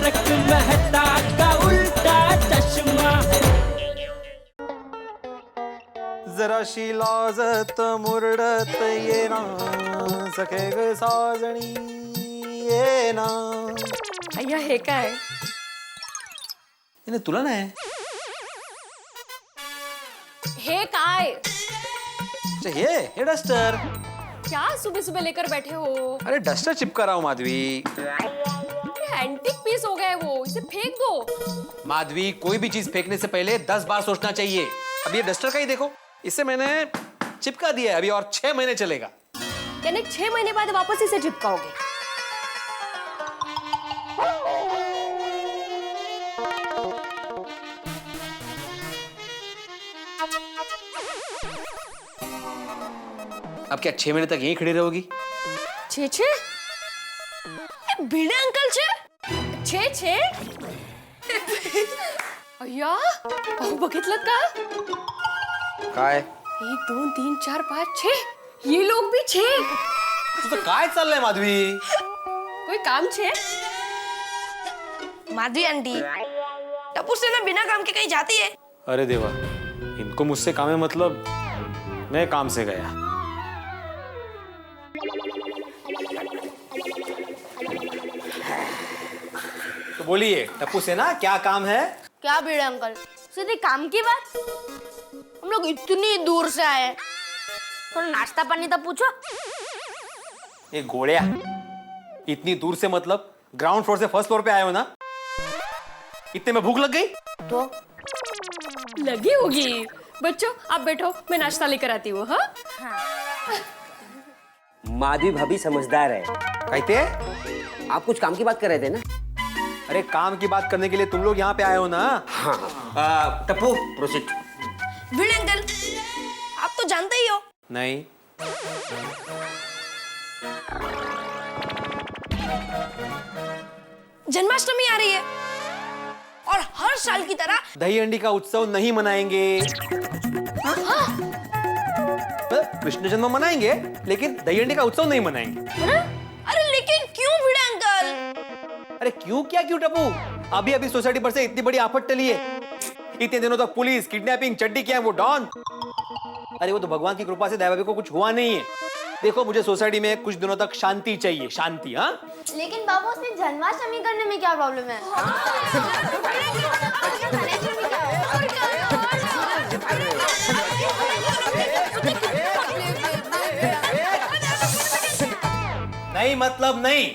तारक मेहता का उल्टा चश्मा। जराशी लाजत मुरडत ये ना सखे ग साजणी ये ना। अय्या हे काय? इन्हें तुला नाही हे काय? अच्छा, ये डस्टर। क्या सुबह सुबह लेकर बैठे हो? अरे डस्टर चिपका रहा हूँ माधवी। एंटीक पीस हो गया है वो, इसे फेंक दो। माधवी, कोई भी चीज फेंकने से पहले 10 बार सोचना चाहिए। अब ये डस्टर का ही देखो, इसे मैंने चिपका दिया है, अभी और 6 महीने चलेगा। यानी 6 महीने बाद वापस इसे चिपकाओगे? अब क्या 6 महीने तक यहीं खड़ी रहोगी? छे भिड़े अंकल छे अय्या अहो बघितलं का? काय? 1 2 3 4 5 6 ये लोग भी 6। तो काय चाललंय माधवी? कोई काम छे? माधवी आंटी, टप्पू से ना बिना काम के कहीं जाती है? अरे देवा, इनको मुझसे काम है मतलब मैं काम से गया। तो बोलिए टप्पू से ना क्या काम है? क्या भिड़े अंकल, सीधे काम की बात? हम लोग इतनी दूर से आए हैं, थोड़ा नाश्ता पानी तो पूछो। ये घोड़िया, इतनी दूर से मतलब ग्राउंड फ्लोर से फर्स्ट फ्लोर पे आए हो ना? इतने में भूख लग गई? तो लगी होगी। बच्चों आप बैठो, मैं नाश्ता लेकर आती हूँ। हाँ माधवी भाभी समझदार है। कहते? आप कुछ काम की बात कर रहे थे ना? अरे काम की बात करने के लिए तुम लोग यहाँ पे आए हो ना? हाँ। टप्पू प्रोसीड। भिड़े अंकल, आप तो जानते ही हो। नहीं। जन्माष्टमी आ रही है और हर साल की तरह दही अंडी का उत्सव नहीं मनाएंगे। कृष्ण जन्म मनाएंगे लेकिन दही अंडी का उत्सव नहीं मनाएंगे। अरे लेकिन क्यों भिड़े अंकल? अरे क्यों क्या क्यों टप्पू? अभी अभी सोसाइटी पर से इतनी बड़ी आफत टली है। इतने दिनों तक पुलिस किडनैपिंग चड्डी किया है वो डॉन। अरे वो तो भगवान की कृपा से दयाभाभी को कुछ हुआ नहीं है। देखो मुझे सोसाइटी में कुछ दिनों तक शांति चाहिए, शांति। हाँ लेकिन बाबू उसमें जन्माष्टमी करने में क्या प्रॉब्लम है? नहीं मतलब नहीं।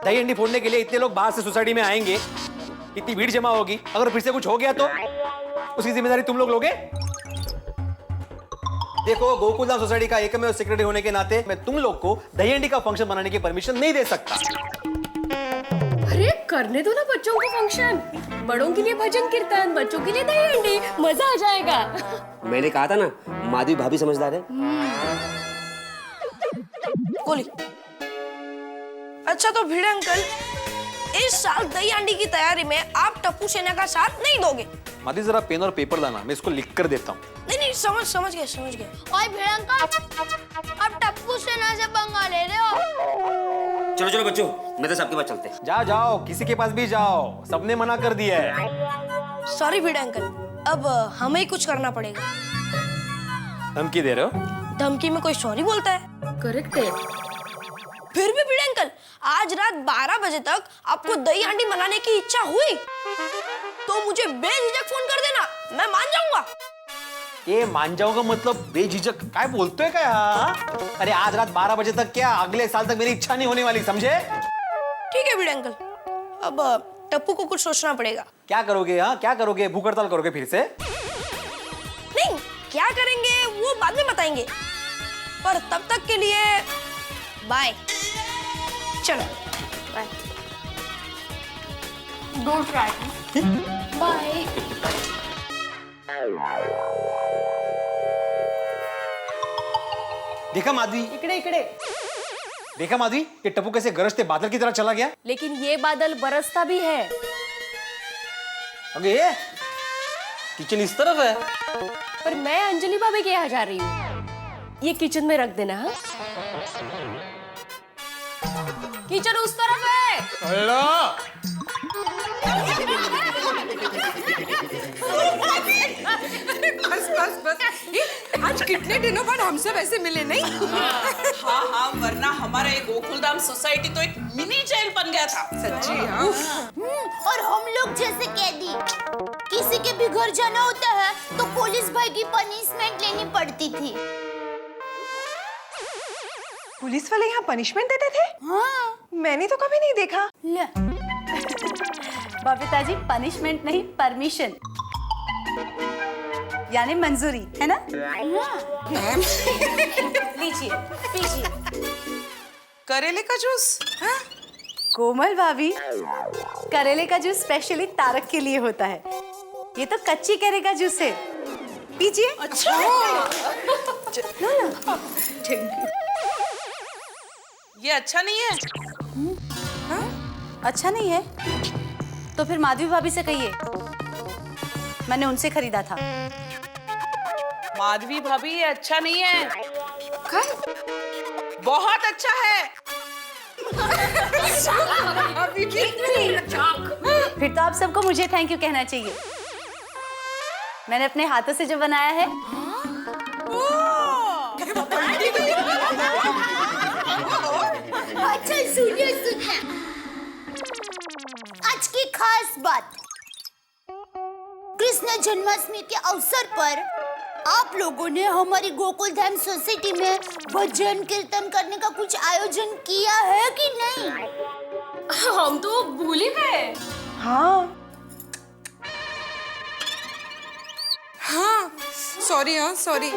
दही अंडी फोड़ने के लिए इतने लोग बाहर से सोसाइटी में आएंगे, इतनी भीड़ जमा होगी, अगर फिर से कुछ हो गया तो उसकी जिम्मेदारी तुम लोग लोगे? देखो गोकुलधाम सोसाइटी का एकमेव सेक्रेटरी होने के नाते मैं तुम लोग को दही अंडी का फंक्शन बनाने की परमिशन नहीं दे सकता। अरे करने दो ना बच्चों को फंक्शन। बड़ों के लिए भजन कीर्तन, बच्चों के लिए दही अंडी, मजा आ जाएगा। मैंने कहा था ना माधवी भाभी समझदार है। बोली। अच्छा तो भिड़े अंकल, इस साल दही अंडी की तैयारी में आप टप्पू सेना का साथ नहीं दोगे? माधी जरा पेन और पेपर लाना, मैं इसको लिख कर देता हूँ। नहीं समझ गए। ओए भिड़े अंकल, अब टप्पू सेना से पंगा ले रहे हो? चलो बच्चों, मैं तो सबके पास चलते हैं। जाओ किसी के पास भी जाओ, सबने मना कर दिया है। सॉरी भिड़े अंकल, अब हमें ही कुछ करना पड़ेगा। धमकी दे रहे हो? धमकी में कोई सॉरी बोलता है? करेक्ट है। फिर भी भिड़े अंकल, आज रात 12 बजे तक आपको दही हांडी बनाने की इच्छा हुई तो मुझे बेझिझक फोन कर देना, मैं मान जाऊंगा। ये मान जाऊंगा मतलब बेझिझक काय बोलतोय काय? हाँ? अरे आज रात 12 बजे तक क्या, अगले साल तक मेरी इच्छा नहीं होने वाली, समझे? ठीक है भिड़े अंकल, अब टप्पू को कुछ सोचना पड़ेगा। क्या करोगे? हाँ क्या करोगे? भूख हड़ताल करोगे फिर से? नहीं, क्या करेंगे वो बाद में बताएंगे, पर तब तक के लिए बाय। चलो बाय। Don't try. बाय। देखा माधवी? इकडे देखा माधवी, ये टप्पू कैसे गरजते बादल की तरह चला गया? लेकिन ये बादल बरसता भी है। अगे ये किचन इस तरफ है। पर मैं अंजलि भाभी के यहाँ जा रही हूँ, ये किचन में रख देना। हाँ किचन उस तरफ है। बस बस बस आज कितने दिनों बाद हमसे वैसे मिले नहीं? हाँ हाँ, वरना हमारा ये गोकुलधाम सोसाइटी तो एक मिनी जेल बन गया था। सच्ची हाँ। और हम लोग जैसे कैदी किसी के भी घर जाना होता है तो पुलिस भाई की पनिशमेंट लेनी पड़ती थी। पुलिस वाले यहाँ पनिशमेंट देते थे? हाँ। मैंने तो कभी नहीं देखा। ले। बबीता जी, पनिशमेंट नहीं, परमिशन यानी मंजूरी, है ना? लीजिए, पीजिए। करेले का जूस? हाँ? कोमल भाभी, करेले का जूस स्पेशली तारक के लिए होता है। ये तो कच्ची करेले का जूस है, पीजिए। अच्छा। ये अच्छा नहीं है? अच्छा नहीं है तो फिर माधवी भाभी से कहिए, मैंने उनसे खरीदा था। माधवी भाभी, ये अच्छा नहीं है। बहुत अच्छा है। फिर तो आप सबको मुझे थैंक यू कहना चाहिए। मैंने अपने हाथों से जो बनाया है। अच्छा सुनिए, आज की खास बात, कृष्ण जन्माष्टमी के अवसर पर आप लोगों ने हमारी गोकुलधाम सोसाइटी में भजन कीर्तन करने का कुछ आयोजन किया है कि नहीं? हम तो भूल ही गए। हाँ हाँ, सॉरी। हाँ सॉरी।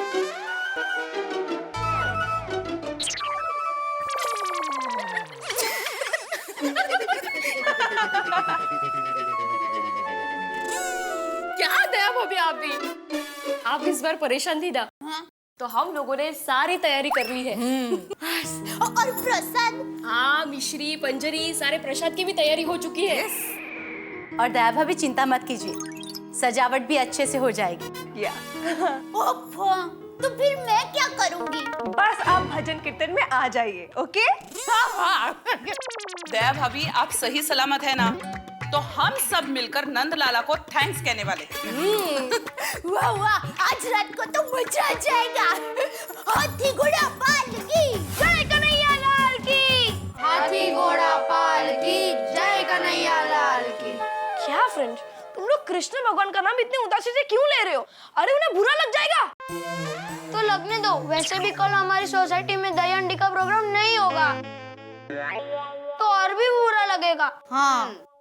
क्या दया भाभी, आप भी आप इस बार परेशान थी ना? तो हम लोगों ने सारी तैयारी कर ली है। और प्रसाद? हाँ, मिश्री पंजरी सारे प्रसाद की भी तैयारी हो चुकी है। और दया भाभी चिंता मत कीजिए, सजावट भी अच्छे से हो जाएगी। ओफो, तो फिर मैं क्या करूंगी? बस आप भजन कीर्तन में आ जाइए, ओके? दया भाभी, आप सही सलामत है ना? तो हम सब मिलकर नंद लाला को थैंक्स कहने वाले हैं। वाह वाह, आज रात को तो मजा आ जाएगा। हाथी घोड़ा पाल की जय कन्हैया लाल की। हाथी घोड़ा पाल की जय कन्हैया लाल की। क्या फ्रेंड्स, तुम लोग कृष्ण भगवान का नाम इतनी उदासी से क्यों ले रहे हो? अरे उन्हें बुरा लग जाएगा। तो लगने दो, वैसे भी कल हमारी सोसाइटी में दही हंडी का प्रोग्राम नहीं होगा तो और भी बुरा लगेगा।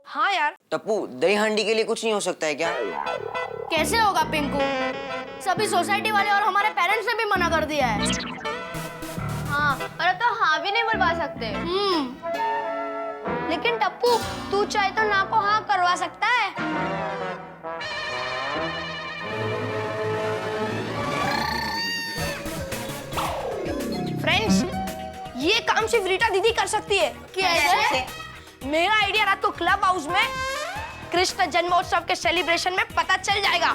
हाँ यार। टप्पू, दही हांडी के लिए कुछ नहीं हो सकता है क्या? कैसे होगा पिंकू? सभी सोसाइटी वाले और हमारे पेरेंट्स ने भी मना कर दिया है। हाँ, पर अब तो हाँ भी नहीं बुलवा सकते। लेकिन टप्पू, तू चाहे तो ना को हाँ करवा सकता है। फ्रेंड्स, ये काम सिर्फ रीटा दीदी कर सकती है। कैसे? मेरा आइडिया रात को क्लब हाउस में कृष्ण जन्मोत्सव के सेलिब्रेशन में पता चल जाएगा।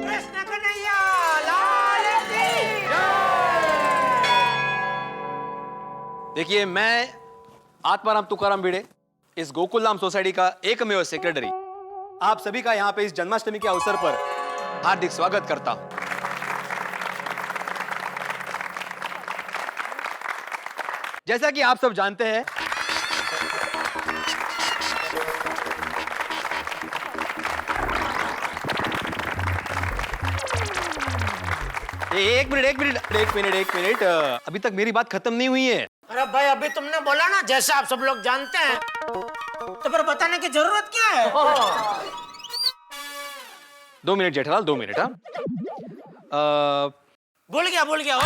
कृष्ण कन्हैया लाल की। देखिए, मैं आत्माराम तुकाराम भिड़े, इस गोकुलधाम सोसाइटी का एकमेव सेक्रेटरी, आप सभी का यहाँ पे इस जन्माष्टमी के अवसर पर हार्दिक स्वागत करता हूं। जैसा कि आप सब जानते हैं, एक मिनट, अभी तक मेरी बात खत्म नहीं हुई है। अरे भाई, अभी तुमने बोला ना जैसे आप सब लोग जानते हैं, तो फिर बताने की जरूरत क्या है? 2 मिनट जेठालाल, 2 मिनट। हाँ, भूल गया, हो गया।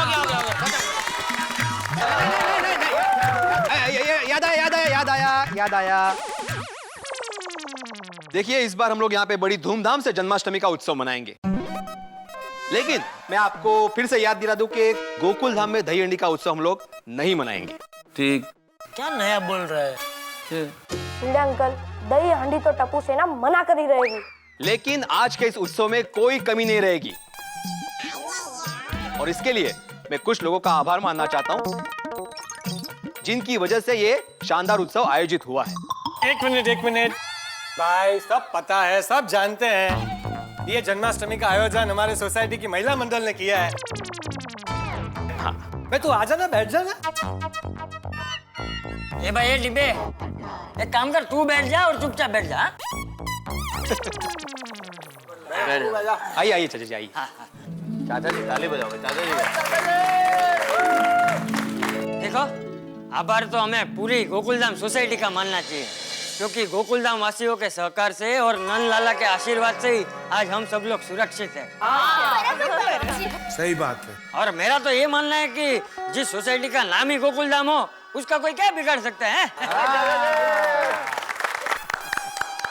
याद आया। देखिए, इस बार हम लोग यहाँ पे बड़ी धूमधाम से जन्माष्टमी का उत्सव मनाएंगे, लेकिन मैं आपको फिर से याद दिला दूं कि गोकुलधाम में दही हंडी का उत्सव हम लोग नहीं मनाएंगे। ठीक। क्या नया बोल रहे हैं? अंकल, दही हांडी तो टप्पू से ना मना कर ही रहेगी। लेकिन आज के इस उत्सव में कोई कमी नहीं रहेगी, और इसके लिए मैं कुछ लोगों का आभार मानना चाहता हूँ जिनकी वजह से ये शानदार उत्सव आयोजित हुआ है। एक मिनट भाई, सब पता है, सब जानते हैं ये जन्माष्टमी का आयोजन हमारे सोसाइटी की महिला मंडल ने किया है। हाँ, मैं तू आ जाना, बैठ जाना। ए भाई ये डिब्बे, एक काम कर, तू बैठ जा और चुपचाप बैठ जा। आइए चाचा जी, आइए। चाचा जी ताली बजाओगे, चाचा जी। देखो, आभार तो हमें पूरी गोकुलधाम सोसाइटी का मानना चाहिए, क्योंकि गोकुलधाम वासियों के सहकार से और नंद लाला के आशीर्वाद से ही आज हम सब लोग सुरक्षित हैं। सही बात है। और मेरा तो ये मानना है कि जिस सोसाइटी का नाम ही गोकुलधाम हो, उसका कोई क्या बिगाड़ सकता है?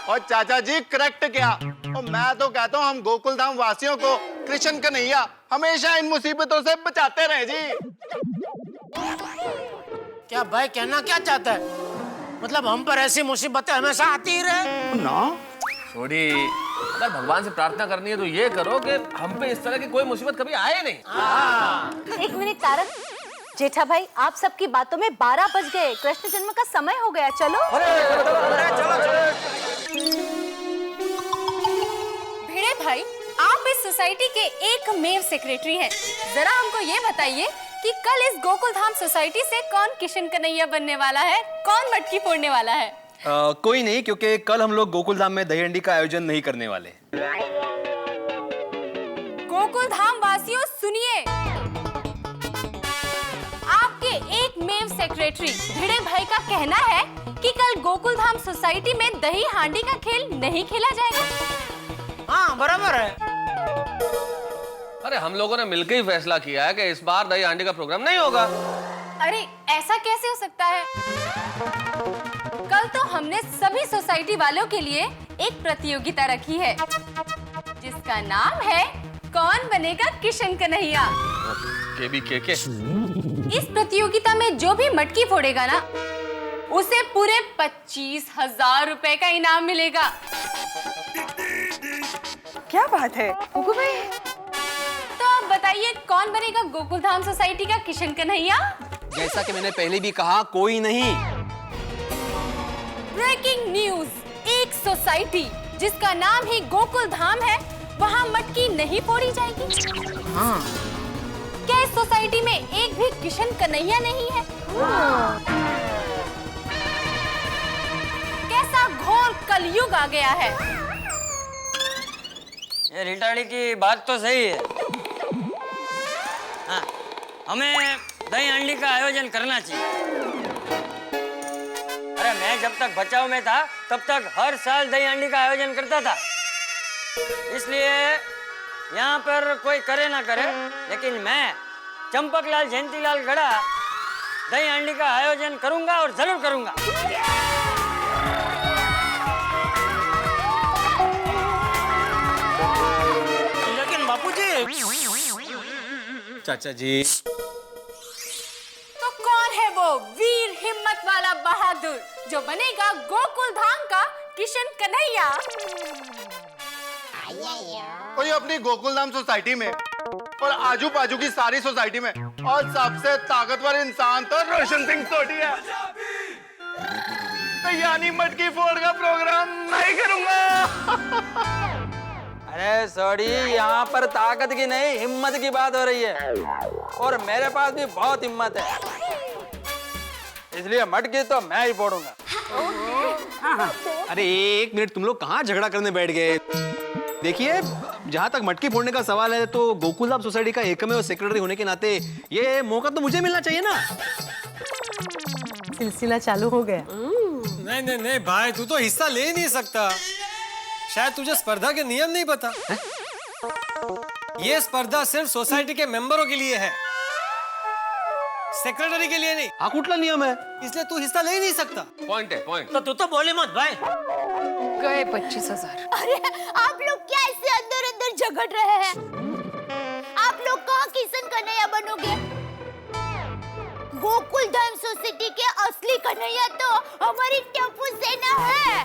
और चाचा जी करेक्ट क्या, और मैं तो कहता हूँ हम गोकुलधाम वासियों को कृष्ण कन्हैया हमेशा इन मुसीबतों से बचाते रहे जी। क्या भाई कहना क्या चाहता है? मतलब हम पर ऐसी मुसीबतें हमेशा आती ही रहे ना? छोड़ी, अगर भगवान से प्रार्थना करनी है तो ये करो कि हम पे इस तरह की कोई मुसीबत कभी आए नहीं। एक मिनट तारक, जेठा भाई, आप सबकी बातों में 12 बज गए, कृष्ण जन्म का समय हो गया, चलो। भिड़े भाई, आप इस सोसाइटी के एकमेव सेक्रेटरी हैं। जरा हमको ये बताइए कि कल इस गोकुलधाम सोसाइटी से कौन किशन कन्हैया बनने वाला है, कौन मटकी फोड़ने वाला है? कोई नहीं, क्योंकि कल हम लोग गोकुलधाम में दही हंडी का आयोजन नहीं करने वाले। गोकुलधाम वासियों सुनिए, आपके एकमेव सेक्रेटरी भिड़े भाई का कहना है कि कल गोकुलधाम सोसाइटी में दही हांडी का खेल नहीं खेला जाएगा। हाँ बराबर है। अरे हम लोगों ने मिलकर ही फैसला किया है कि इस बार दही हांडी का प्रोग्राम नहीं होगा। अरे ऐसा कैसे हो सकता है? कल तो हमने सभी सोसाइटी वालों के लिए एक प्रतियोगिता रखी है, जिसका नाम है कौन बनेगा किशन कन्हैया। के। इस प्रतियोगिता में जो भी मटकी फोड़ेगा ना, उसे पूरे 25,000 रुपए का इनाम मिलेगा। क्या बात है गुगु भाई? तो आप बताइए, कौन बनेगा गोकुलधाम सोसाइटी का किशन कन्हैया? जैसा कि मैंने पहले भी कहा, कोई नहीं। ब्रेकिंग न्यूज, एक सोसाइटी जिसका नाम ही गोकुलधाम है, वहाँ मटकी नहीं फोड़ी जाएगी। हाँ। क्या इस सोसाइटी में एक भी किशन कन्हैया नहीं है? कैसा घोर कलयुग आ गया है। ये रिटाड़ी की बात तो सही है। हाँ, हमें दही हांडी का आयोजन करना चाहिए। अरे मैं जब तक बचाव में था तब तक हर साल दही हांडी का आयोजन करता था, इसलिए यहाँ पर कोई करे ना करे, लेकिन मैं चंपकलाल जयंतीलाल गड़ा दही हांडी का आयोजन करूंगा और जरूर करूंगा। लेकिन बापूजी। चाचा जी, तो कौन है वो वीर हिम्मत वाला बहादुर जो बनेगा गोकुलधाम का किशन कन्हैया? और ये अपनी गोकुलधाम सोसाइटी में और आजू बाजू की सारी सोसाइटी में और सबसे ताकतवर इंसान तो रोशन सिंह सोढ़ी है। तो यानी मटकी फोड़ का प्रोग्राम नहीं करूंगा। अरे सॉरी, यहाँ पर ताकत की नहीं हिम्मत की बात हो रही है, और मेरे पास भी बहुत हिम्मत है, इसलिए मटकी तो मैं ही फोड़ूंगा। अरे एक मिनट, तुम लोग कहाँ झगड़ा करने बैठ गए? देखिए, जहाँ तक मटकी फोड़ने का सवाल है तो गोकुलधाम सोसाइटी का एकमेव सेक्रेटरी होने के नाते ये मौका तो मुझे मिलना चाहिए ना। सिलसिला चालू हो गया। नहीं भाई, तू तो हिस्सा ले ही नहीं सकता। शायद तुझे स्पर्धा के नियम नहीं पता। ये स्पर्धा सिर्फ सोसाइटी के मेंबरों के लिए है, सेक्रेटरी के लिए नहीं। हाँ, कुटला नियम है, इसलिए तू हिस्सा ले ही नहीं सकता। पॉइंट है, पॉइंट। तो तू तो बोले मत भाई। गए 25,000। अरे आप लोग क्या ऐसे अंदर अंदर झगड़ रहे हैं? आप लोग कहाँ किशन कन्हैया बनोगे? गोकुलधाम सोसाइटी के असली कन्हैया तो हमारी टप्पू सेना है।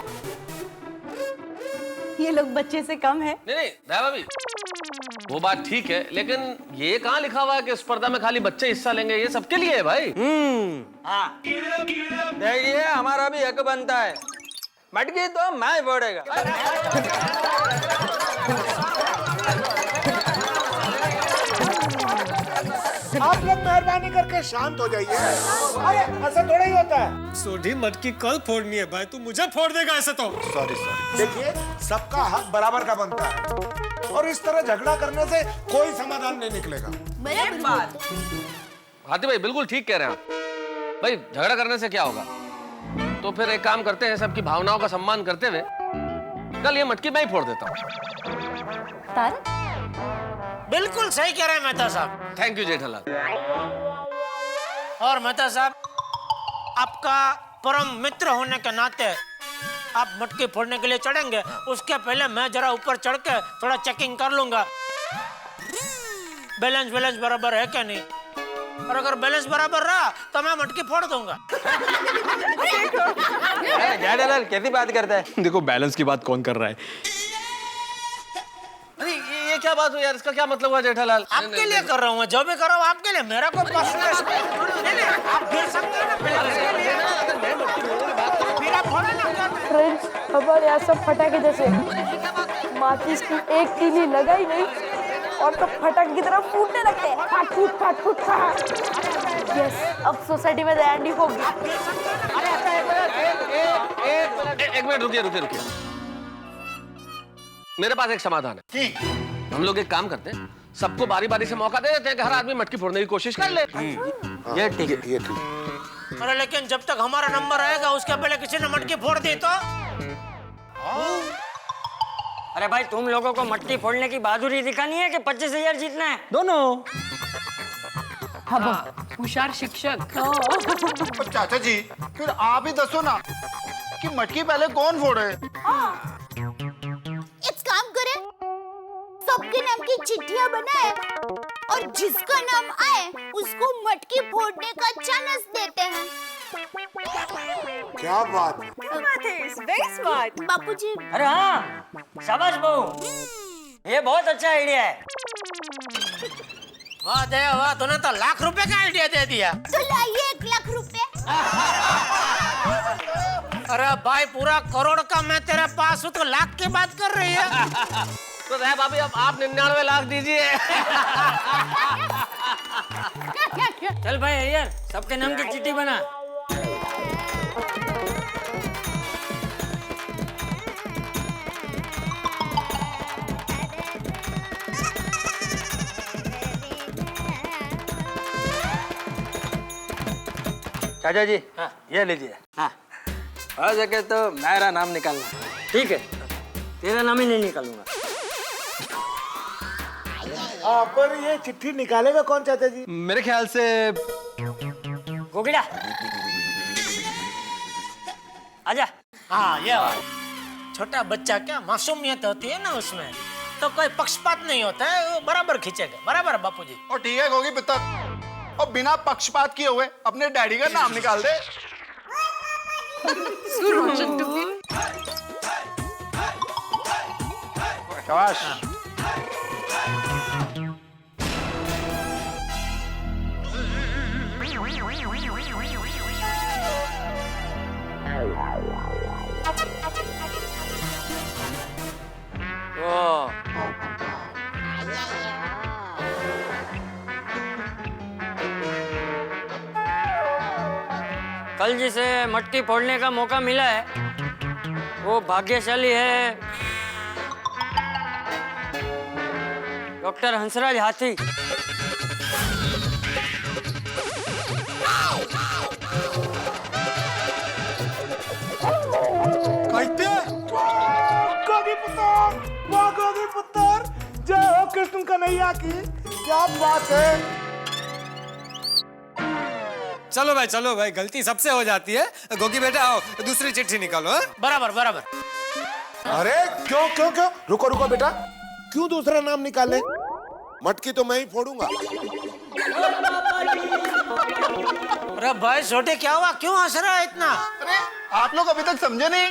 ये लोग बच्चे से कम है। नहीं, भाभी, वो बात ठीक है, लेकिन ये कहाँ लिखा हुआ है कि स्पर्धा में खाली बच्चे हिस्सा लेंगे? ये सबके लिए है भाई। हाँ देखिए, हमारा भी हक बनता है। मटकी तो मैं फोड़ेगा। आप लोग मेहरबानी करके शांत हो जाइए। अरे ऐसा थोड़ा ही होता है। सोढ़ी मटकी कल फोड़नी है भाई, तू मुझे फोड़ देगा ऐसे तो। Sorry sorry. देखिए, सबका हक बराबर का बनता है और इस तरह झगड़ा करने से कोई समाधान नहीं निकलेगा। एक बात हाथी भाई बिल्कुल ठीक कह रहे हैं आप। भाई झगड़ा करने से क्या होगा? तो फिर एक काम करते हैं, सबकी भावनाओं का सम्मान करते हुए कल ये मटकी मैं ही फोड़ देता हूँ। तारक बिल्कुल सही कह रहे हैं मेहता साहब। Thank you Jethalal. और मेहता साहब, आपका परम मित्र होने के नाते आप मटकी फोड़ने के लिए चढ़ेंगे, उसके पहले मैं जरा ऊपर चढ़ के थोड़ा चेकिंग कर लूंगा बैलेंस बराबर है क्या नहीं। और अगर बैलेंस बराबर रहा तो मैं मटकी फोड़ दूंगा। जेठालाल कैसी बात करता है? देखो, बैलेंस की बात कौन कर रहा है? अरे ये क्या बात हुई यार? इसका क्या मतलब हुआ जेठालाल? आपके लिए कर रहा हूँ, जो भी कर रहा हूँ आपके लिए। मेरा कोई पर्सनल आप गिर सकते हैं ना फ्रेंड्स, हमारे यहाँ सब फटाके जैसे माचिस की एक तीली लगाई नहीं और तो फटाके की तरह फूटने लगते हैं। फाट फूट फाट फूट फाट। यस, अब सोसाइटी में दयांडी होगी। एक मिनट रुकिए। मेरे पास एक समाधान है। हम लोग एक काम करते हैं, सबको बारी बारी से मौका दे देते हैं कि हर आदमी मटकी फोड़ने की कोशिश कर ले। ये ठीक है, ये ठीक। अरे लेकिन जब तक हमारा नंबर आएगा उसके पहले किसी ने मटकी फोड़ दी तो? अरे भाई, तुम लोगों को मटकी फोड़ने की बहादुरी दिखानी है कि 25,000 जीतना है? दोनों। होशियार शिक्षक। चाचा जी, फिर आप ही दसो ना कि मटकी पहले कौन फोड़े? एक काम करें, सबके नाम की चिट्ठियां बनाए और जिसका नाम आए उसको मटकी फोड़ने का चांस देते हैं। क्या बात है? वेरी स्मार्ट बापूजी। अरे हाँ, शाबाश बहू, ये बहुत अच्छा आइडिया है। वाह दया वाह, तूने तो लाख रुपए का आइडिया दे दिया। तो लाइए 1 लाख रुपए। अरे भाई, पूरा करोड़ का मैं तेरे पास हूँ तो लाख की बात कर रही है। तो साहब अभी अब आप 99 लाख दीजिए। चल भाई अय्यर, सबके नाम की चिट्ठी बना। चाचा जी, ये लीजिए। हाँ, हो सके तो मेरा नाम निकालना। ठीक है, तेरा नाम ही नहीं निकालूंगा। पर ये चिट्ठी निकालेगा कौन चाचा जी? मेरे ख्याल से गोगिड़ा, आजा। हाँ, ये छोटा बच्चा, क्या मासूमियत होती है ना उसमें, तो कोई पक्षपात नहीं होता है, वो बराबर खींचेगा। बराबर बापूजी। और ठीक है गोगी पितर, और बिना पक्षपात किए हुए अपने डैडी का नाम निकाल दे। शाबाश। कल जिसे मटकी फोड़ने का मौका मिला है वो भाग्यशाली है डॉक्टर हंसराज हाथी। गोगी पुत्र, जय हो कृष्ण कन्हैया की। क्या बात है? चलो भाई, गलती सबसे हो जाती है। गोगी बेटा आओ, दूसरी चिट्ठी निकालो। बराबर बराबर। अरे क्यों? रुको बेटा, क्यों दूसरा नाम निकाले? मटकी तो मैं ही फोड़ूंगा। अरे भाई छोटे, क्या हुआ? क्यों हंस रहा है इतना? अरे आप लोग अभी तक समझे नहीं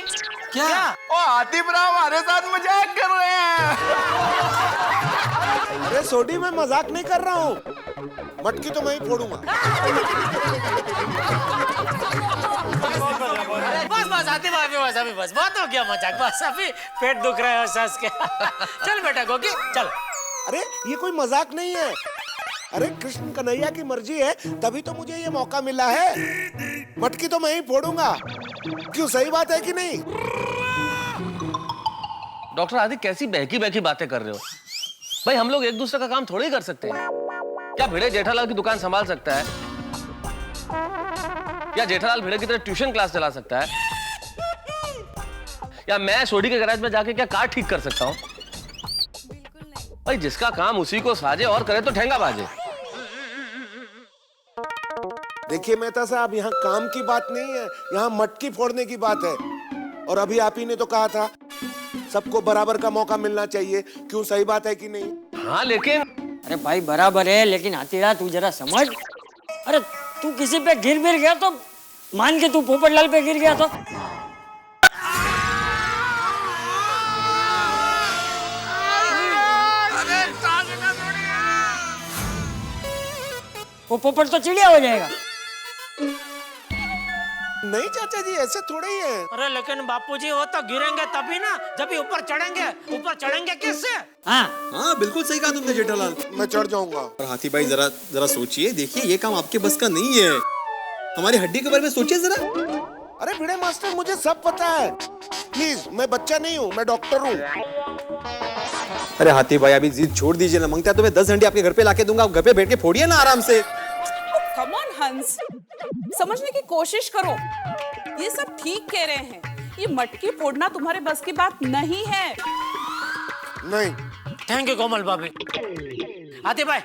क्या? ओ आतिफ राव हमारे साथ मजाक कर रहे हैं। अरे सोडी, मैं मजाक नहीं कर रहा हूँ। मटकी तो मैं ही फोड़ूंगा। बस बस आती भाभी, बस अभी बस बहुत हो गया मजाक, बस अभी पेट दुख रहा है हंस के। चल बेटा गोगी चल। अरे ये कोई मजाक नहीं है। अरे कृष्ण कन्हैया की मर्जी है तभी तो मुझे ये मौका मिला है। मटकी तो मैं ही फोड़ूंगा। क्यों, सही बात है कि नहीं? डॉक्टर आदि कैसी बहकी बहकी बातें कर रहे हो भाई? हम लोग एक दूसरे का काम थोड़ी ही कर सकते हैं। क्या भिड़े जेठालाल की दुकान संभाल सकता है? या जेठालाल भिड़े की तरह ट्यूशन क्लास चला सकता है? या मैं सोडी के गैराज में जाके क्या कार ठीक कर सकता हूं? भाई जिसका काम उसी को साजे और करे तो ठेंगा बाजे। देखिए मेहता साहब, यहाँ काम की बात नहीं है, यहाँ मटकी फोड़ने की बात है। और अभी आप ही ने तो कहा था सबको बराबर का मौका मिलना चाहिए। क्यों, सही बात है कि नहीं? हाँ लेकिन अरे भाई बराबर है, लेकिन हाथीड़ा तू जरा समझ। अरे तू किसी पे गिर गया तो मान के तू पोपटलाल पे गिर गया तो वो पोपट तो चिड़िया हो जाएगा। नहीं चाचा जी, ऐसे थोड़े ही है। अरे लेकिन बापूजी वो तो गिरेंगे तभी ना जब भी ऊपर चढ़ेंगे। ऊपर चढ़ेंगे किससे? हाँ बिल्कुल सही कहा तुमने जेठालाल। मैं चढ़ जाऊंगा। और हाथी भाई जरा सोचिए, देखिए ये काम आपके बस का नहीं है। हमारी हड्डी के बारे में सोचिए जरा। अरे भिड़े मास्टर, मुझे सब पता है। प्लीज, मैं बच्चा नहीं हूँ, मैं डॉक्टर हूँ। अरे हाथी भाई अभी जिद छोड़ दीजिए ना। मांगता है तो मैं 10 हंडी आपके घर पे लाके दूंगा, आप घर पे बैठ के फोड़िए ना आराम से। कम ऑन हंस, समझने की कोशिश करो। ये सब ठीक कह रहे हैं। ये मटकी फोड़ना तुम्हारे बस की बात नहीं है। नहीं। थैंक यू कोमल भाभी। हाथी भाई,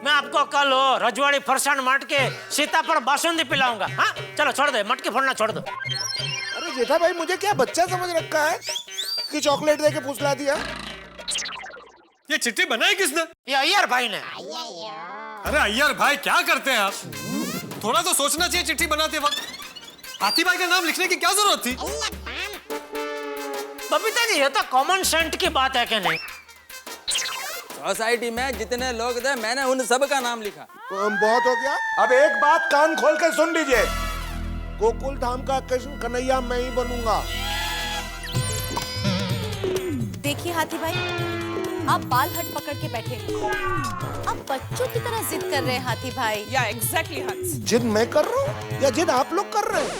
मैं आपको कल रजवाड़ी फरसाण माट के सीताफल बासुंदी पिलाऊंगा। हाँ चलो छोड़ दे, मटकी फोड़ना छोड़ दो। अरे जेठा भाई, मुझे क्या बच्चा समझ रखा है कि चॉकलेट देके फुसला दिया? ये चिट्ठी बनाई किसने? ये अय्यर भाई ने। अरे अय्यर भाई क्या करते हैं आप? थोड़ा तो सोचना चाहिए चिट्ठी बनाते वक्त। हाथी भाई का नाम लिखने की क्या जरूरत थी? बबीता जी, ये तो कॉमन सेंस की बात है कि नहीं? सोसाइटी में जितने लोग थे मैंने उन सब का नाम लिखा। बहुत हो गया। अब एक बात कान खोल के सुन लीजिए। गोकुल धाम का कृष्ण कन्हैया मैं ही बनूंगा। देखिए हाथी भाई, आप बाल हट पकड़ के बैठे हैं। आप बच्चों की तरह जिद कर रहे हैं हाथी भाई। या एग्जैक्टली हंस। जिद मैं कर रहा हूँ या जिद आप लोग कर रहे हैं?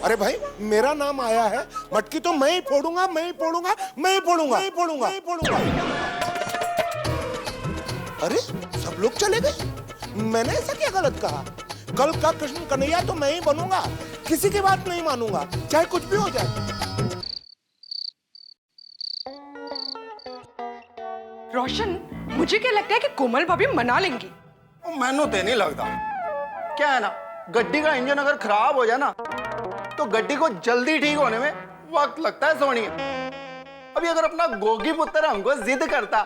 अरे भाई, मेरा नाम आया है, मटकी तो मैं ही फोड़ूंगा, मैं ही फोड़ूंगा, मैं ही फोड़ूंगा, मैं ही फोड़ूंगा, मैं ही फोड़ूंगा। अरे सब लोग चले गए। मैंने ऐसा क्या गलत कहा? कल का कृष्ण कन्हैया तो मैं ही बनूंगा। किसी की बात नहीं मानूंगा, चाहे कुछ भी हो जाए। रोशन, मुझे क्या लगता है कि कोमल भाभी मना लेंगी। मैनू तो नहीं लगता। क्या है ना, गड्डी का इंजन अगर खराब हो जाए ना तो गड्डी को जल्दी ठीक होने में वक्त लगता है सोनी। अभी अगर अपना गोगी पुत्र हमको जिद करता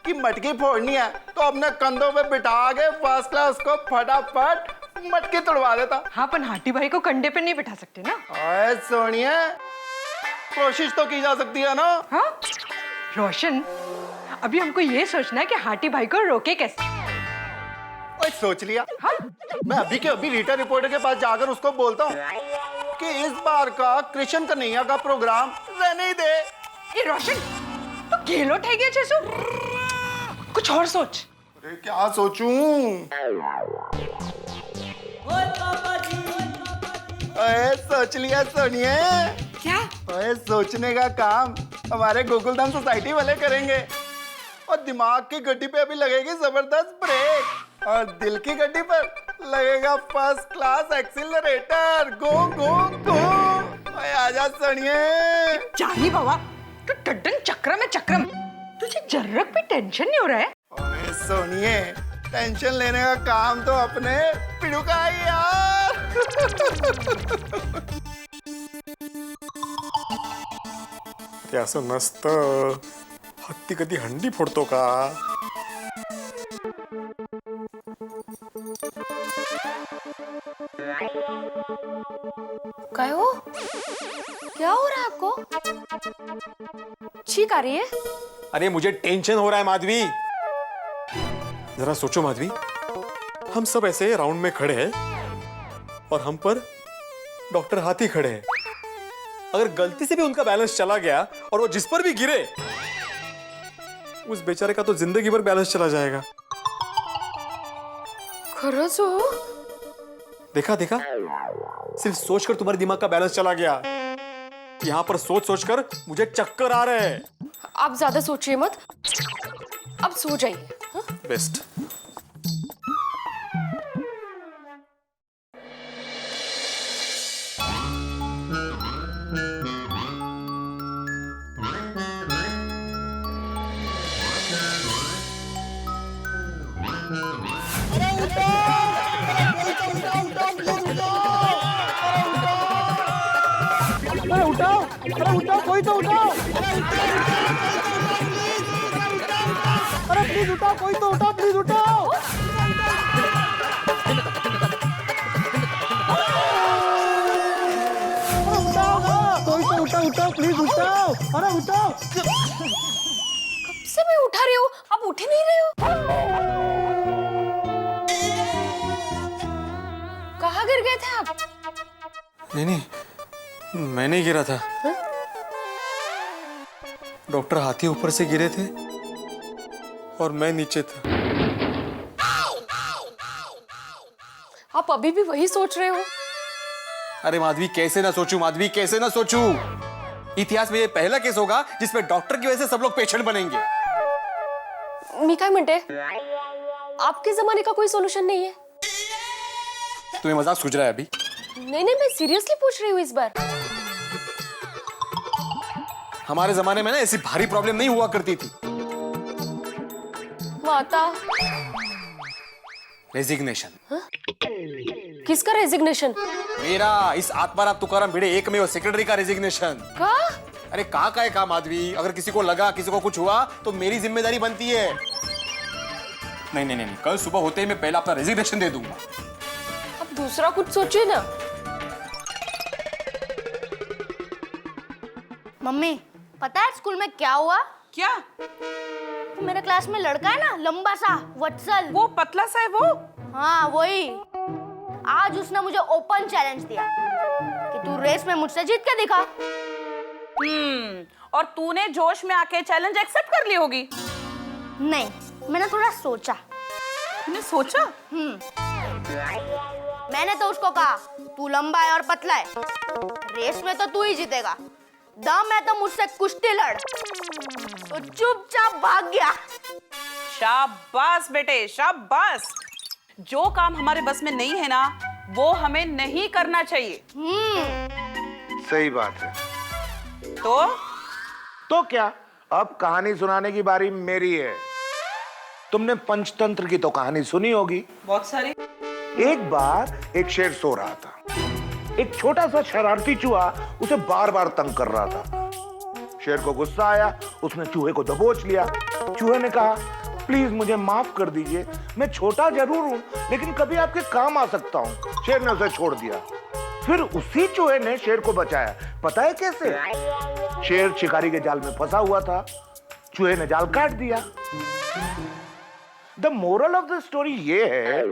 कि मटकी फोड़नी है तो अपने कंधों पे बिठा के फर्स्ट क्लास को फटाफट मटकी तोड़वा देता। हाँ, पर हाथी भाई को कंधे पे नहीं बिठा सकते ना। अरे सोनिया, कोशिश तो की जा सकती है ना। हाँ रोशन, अभी हमको ये सोचना है कि हाथी भाई को रोके कैसे। ओए सोच लिया। हाँ? मैं अभी के अभी रीटा रिपोर्टर के पास जाकर उसको बोलता हूँ कि इस बार का कृष्ण कन्हैया का प्रोग्राम रहने ही दे। ये रोशन, तो घेलो ठह गया जैसो, कुछ और सोच। अरे क्या सोचूं? अरे सोच लिया सोनिया। क्या? अरे सोचने का काम हमारे गोकुलधाम सोसाइटी वाले करेंगे। और दिमाग की गड्डी पे अभी लगेगी जबरदस्त ब्रेक और दिल की गड्डी पर लगेगा फर्स्ट क्लास एक्सीलरेटर। गो गो गो। आजा सोनिया। जानी बाबा, तू टड्डन चक्रम, तुझे जर्रक भी टेंशन नहीं हो रहा है? अरे सोनिए, टेंशन लेने का काम तो अपने पिड़ू का है यार। असं नसतं. हत्ती कधी हंडी फोडतो का? क्या हो? क्या हो रहा है आपको? छींक आ रही है? अरे मुझे टेंशन हो रहा है माधवी। जरा सोचो माधवी, हम सब ऐसे राउंड में खड़े हैं और हम पर डॉक्टर हाथी खड़े हैं। अगर गलती से भी उनका बैलेंस चला गया और वो जिस पर भी गिरे, उस बेचारे का तो जिंदगी भर बैलेंस चला जाएगा। खरंच हो? देखा देखा, सिर्फ सोचकर तुम्हारे दिमाग का बैलेंस चला गया। यहाँ पर सोच सोचकर मुझे चक्कर आ रहे हैं। आप ज्यादा सोचिए मत, अब सो जाइए। हाँ? बेस्ट। अरे उठाओ, कोई तो उठाओ। अरे प्लीज उठाओ, कोई तो उठाओ, प्लीज उठाओ। कोई तो उठाओ, प्लीज उठाओ। अरे उठाओ। कब से मैं उठा रही हूँ, आप उठ ही नहीं रहे हो। कहाँ गिर गए थे आप? नहीं, मैं नहीं गिरा था। डॉक्टर हाथी ऊपर से गिरे थे और मैं नीचे था। आप अभी भी वही सोच रहे हो? अरे माधवी, कैसे ना सोचूं माधवी, कैसे ना सोचूं। इतिहास में ये पहला केस होगा जिसमें डॉक्टर की वजह से सब लोग पेशेंट बनेंगे। मी काय म्हणते, आपके जमाने का कोई सॉल्यूशन नहीं है? तुम्हें मजाक सूझ रहा है अभी? नहीं, मैं सीरियसली पूछ रही हूँ इस बार। हमारे जमाने में ना ऐसी भारी प्रॉब्लम नहीं हुआ करती थी। माता। रेजिग्नेशन। किसका रेजिग्नेशन? मेरा, इस आत्माराम तुकाराम भिड़े एकमेव सेक्रेटरी का रेजिग्नेशन। का? अरे का माधवी, अगर किसी को लगा, किसी को कुछ हुआ तो मेरी जिम्मेदारी बनती है। नहीं, कल सुबह होते ही मैं पहला अपना रेजिग्नेशन दे दूंगा। अब दूसरा कुछ सोचिए ना। मम्मी, पता है स्कूल में क्या हुआ? क्या? मेरे क्लास में लड़का है ना, लंबा सा, वत्सल। वो पतला सा है वो? हाँ वही। आज उसने मुझे ओपन चैलेंज दिया कि तू रेस में मुझसे जीत के दिखा। और तूने जोश में आके चैलेंज एक्सेप्ट कर ली होगी? नहीं, मैंने थोड़ा सोचा। तूने सोचा? मैंने तो उसको कहा, तू लंबा है और पतला है, रेस में तो तू ही जीतेगा, दम है तो मुझसे कुश्ती लड़। तो चुपचाप भाग गया। शाबाश बेटे, शाबाश। जो काम हमारे बस में नहीं है ना, वो हमें नहीं करना चाहिए। सही बात है। तो क्या, अब कहानी सुनाने की बारी मेरी है। तुमने पंचतंत्र की तो कहानी सुनी होगी। बहुत सारी। एक बार एक शेर सो रहा था। एक छोटा सा शरारती चूहा उसे बार बार तंग कर रहा था। शेर को गुस्सा आया, उसने चूहे को दबोच लिया। चूहे ने कहा, प्लीज मुझे माफ कर दीजिए, मैं छोटा जरूर हूं लेकिन कभी आपके काम आ सकता हूं। शेर ने उसे छोड़ दिया। फिर उसी चूहे ने शेर को बचाया। पता है कैसे? शेर शिकारी के जाल में फंसा हुआ था, चूहे ने जाल काट दिया। The moral of the story ये है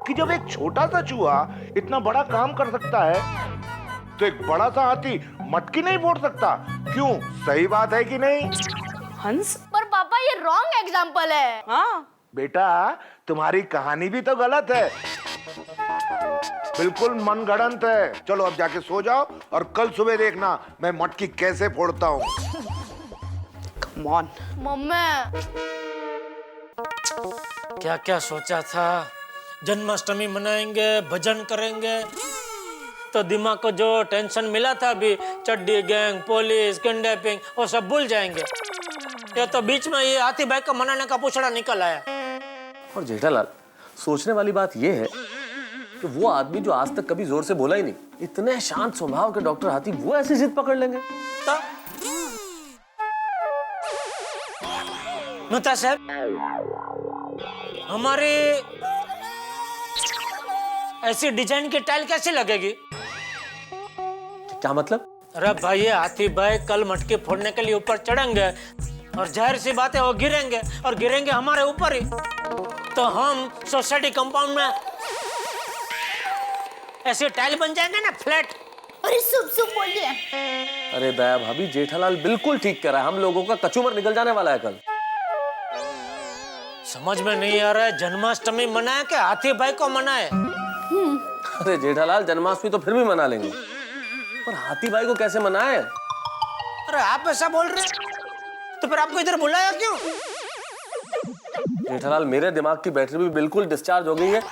कि जब एक छोटा सा चूहा इतना बड़ा काम कर सकता है तो एक बड़ा सा हाथी मटकी नहीं फोड़ सकता। क्यों? सही बात है कि नहीं? हंस? पर पापा ये रॉन्ग एग्जाम्पल है। हाँ बेटा, तुम्हारी कहानी भी तो गलत है, बिल्कुल मनगढ़ंत है। चलो अब जाके सो जाओ और कल सुबह देखना मैं मटकी कैसे फोड़ता हूँ। Come on. मम्मी, क्या क्या सोचा था, जन्माष्टमी मनाएंगे, भजन करेंगे, तो दिमाग को जो टेंशन मिला था अभी, चड्डी गैंग, पुलिस, किडनैपिंग, वो सब भूल जाएंगे। ये तो बीच में ये हाथी भाई का मनाने का पूछड़ा निकल आया। और जेठालाल, सोचने वाली बात ये है कि वो आदमी जो आज तक कभी जोर से बोला ही नहीं, इतने शांत स्वभाव के डॉक्टर हाथी, वो ऐसी जिद पकड़ लेंगे? तो नुता साहब, हमारी ऐसी डिजाइन की टाइल कैसी लगेगी? क्या मतलब? अरे भाई, ये हाथी भाई कल मटकी फोड़ने के लिए ऊपर चढ़ेंगे और जाहिर सी बात है वो गिरेंगे और गिरेंगे हमारे ऊपर ही, तो हम सोसाइटी कंपाउंड में ऐसे टाइल बन जाएंगे ना, फ्लैट। अरे सुप सुप बोलिए। अरे दया भाभी, जेठालाल बिल्कुल ठीक कह रहा है, हम लोगों का कचूमर निकल जाने वाला है कल। समझ में नहीं आ रहा है, जन्माष्टमी मनाए कि हाथी भाई को मनाए? अरे जेठालाल, जन्माष्टमी तो फिर भी मना लेंगे, पर हाथी भाई को कैसे मनाए? अरे आप ऐसा बोल रहे हैं तो फिर आपको इधर बुलाया क्यों? जेठालाल, मेरे दिमाग की बैटरी भी बिल्कुल डिस्चार्ज हो गई है,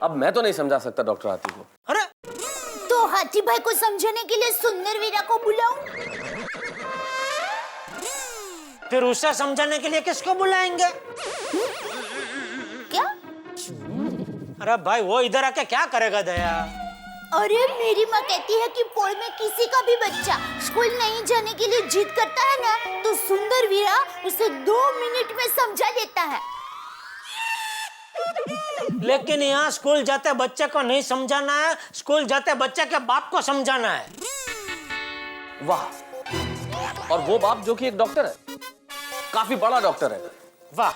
अब मैं तो नहीं समझा सकता डॉक्टर हाथी को। अरे तो हाथी भाई को समझाने के लिए सुंदर वीरा को बुलाऊं? फिर उसे समझाने के लिए किसको बुलाएंगे? क्या? अरे भाई, वो इधर आके क्या करेगा दया? अरे मेरी माँ कहती है कि पोल में किसी का भी बच्चा स्कूल नहीं जाने के लिए जिद करता है ना, तो सुंदर वीरा उसे 2 मिनट में समझा देता है। लेकिन यहाँ स्कूल जाते बच्चे को नहीं समझाना है, स्कूल जाते बच्चे के बाप को समझाना है। वाह, और वो बाप जो कि एक डॉक्टर है, काफी बड़ा डॉक्टर है। वाह,